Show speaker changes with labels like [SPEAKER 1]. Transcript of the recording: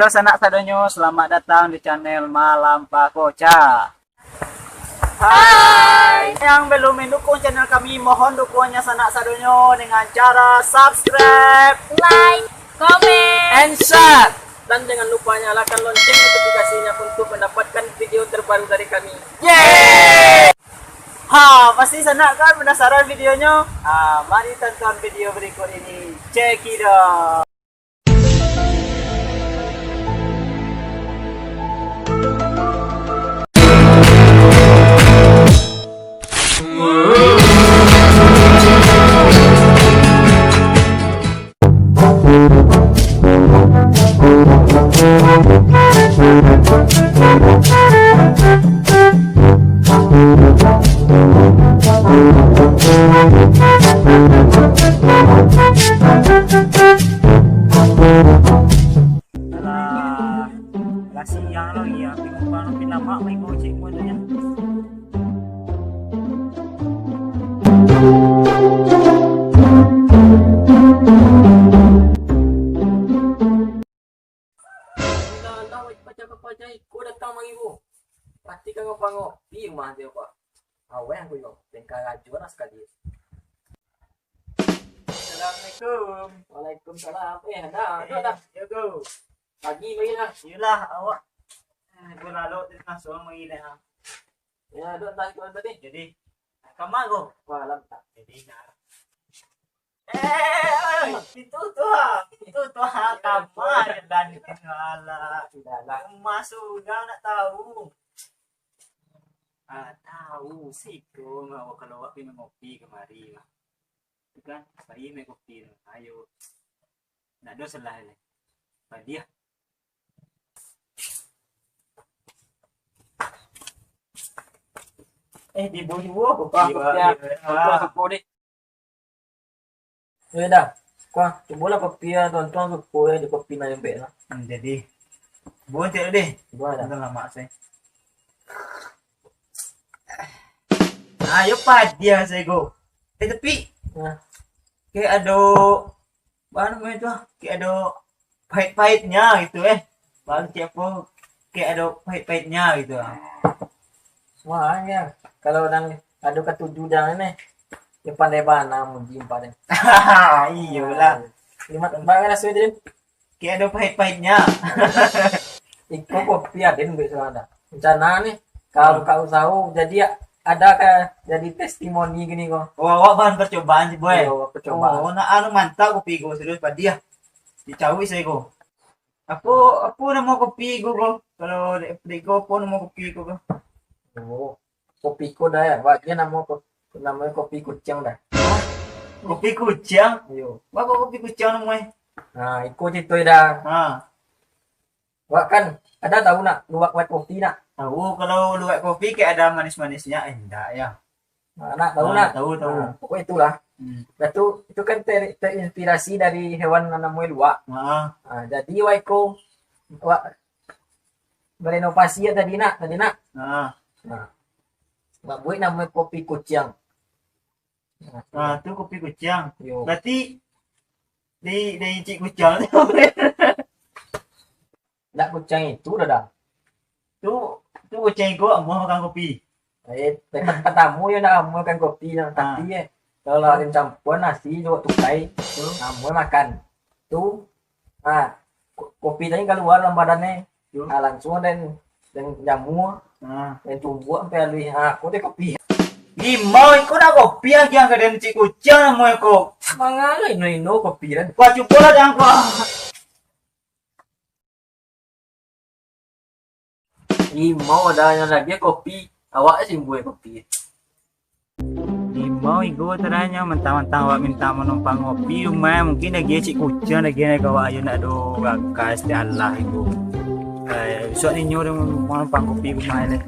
[SPEAKER 1] halo sanak sadonyo, selamat datang di channel Malam Pak Koca. Hai, yang belum mendukung channel kami, mohon dukungannya sanak sadonyo dengan cara subscribe,
[SPEAKER 2] like, comment,
[SPEAKER 1] and share.
[SPEAKER 3] Dan jangan lupa nyalakan lonceng notifikasinya untuk mendapatkan video terbaru dari kami.
[SPEAKER 1] Yeay! Pasti sanak kan penasaran videonya? Mari tonton video berikut ini. Check it out. Siang lagi ya, bingung banget pinama may gojek mo na yan.
[SPEAKER 3] Ko datang mangibu. Pati ka pango, pi mah dia pa. Awen ko yo, tengkarajuan sekali.
[SPEAKER 1] Assalamualaikum.
[SPEAKER 3] Waalaikumsalam. Dah.
[SPEAKER 1] Yo go.
[SPEAKER 3] Pagi mai lah.
[SPEAKER 1] Yulah awak. Gulalo din na so mangina ha.
[SPEAKER 3] Ya, doon tayo ko tadi.
[SPEAKER 1] Jadi kamago.
[SPEAKER 3] Walam tak.
[SPEAKER 1] Jadi na. Itu tuh kamar dan wala.
[SPEAKER 3] Sudahlah.
[SPEAKER 1] Masuk gak nak tahu. Tahu sih ko mau kalau awak minum kopi kemari mah. Itu kan bayi minum kopi. Ayo. Nak do salah ni. Dia di bawah
[SPEAKER 3] Ya, supo di. Ya dah. Kuah, cobalah kopi ya, tuan-tuan supo ya di kopi na yung bela.
[SPEAKER 1] Jadi buat deh.
[SPEAKER 3] Buat dah.
[SPEAKER 1] Udah lama sih. Ayo dia saya go. Tapi kayak ada bahan apa itu? Kayak ada pahit-pahitnya gitu baru siapa kayak ada pahit-pahitnya gitu.
[SPEAKER 3] Makanya kalau orang ada ketujuh dan ini yang pandai bana mungkin pada.
[SPEAKER 1] Iyalah.
[SPEAKER 3] Lima tempat kan asal dia.
[SPEAKER 1] Kayak ada pahit-pahitnya.
[SPEAKER 3] Iko kopi ada nggak ada. Rencana nih kalau kau tahu jadi ada kayak jadi testimoni gini kok.
[SPEAKER 1] Wah, bahan percobaan sih boy.
[SPEAKER 3] Percobaan.
[SPEAKER 1] Oh, anu mantap kopi gue serius pada dia. Dicawi saya go. Apa nama kopi gue? Kalau di go apa nama kopi gue?
[SPEAKER 3] Oh, kopi ko dah ya. Bagian namanya kopi kucing dah.
[SPEAKER 1] Kopi kucing?
[SPEAKER 3] Yo.
[SPEAKER 1] Wah, kopi kucing namanya.
[SPEAKER 3] Nah, ikut itu dah. Wah kan ada tahu nak luwak white kopi nak?
[SPEAKER 1] Tahu kalau luwak kopi kayak ada manis-manisnya, enggak ya.
[SPEAKER 3] Nak tahu nak?
[SPEAKER 1] Tahu.
[SPEAKER 3] Nah, pokoknya itulah. Itu kan terinspirasi dari hewan namanya luwak. Nah, jadi waiko berinovasi ya tadi nak. Nah, buat namanya kopi kucing.
[SPEAKER 1] Nah, itu kopi kucing.
[SPEAKER 3] Yo.
[SPEAKER 1] Berarti di cik kucing
[SPEAKER 3] Nak kucing itu dah.
[SPEAKER 1] Tuh kucing gua mau makan kopi.
[SPEAKER 3] Katamu ya nak makan kopi yang tapi ya. Kalau ada campur nasi juga tukai, mau makan. Tuh, kopi tadi keluar dalam badannya, langsung dan jamu, dan tumbuh sampai lebih. Aku teh kopi.
[SPEAKER 1] Mau ikut nak kopi aja yang kadang cik kucing mau ikut.
[SPEAKER 3] Mangai no kopi dan.
[SPEAKER 1] Wah cukup lah jangan kau.
[SPEAKER 3] Mau ada yang lagi kopi, awak sih buat kopi.
[SPEAKER 1] Mau igo teranya mentang-mentang awak minta menumpang ngopi rumah mungkin lagi cik kucing lagi nak kawa ayo nak do gagas di Allah igo. Besok ni nyuruh menumpang kopi rumah ni.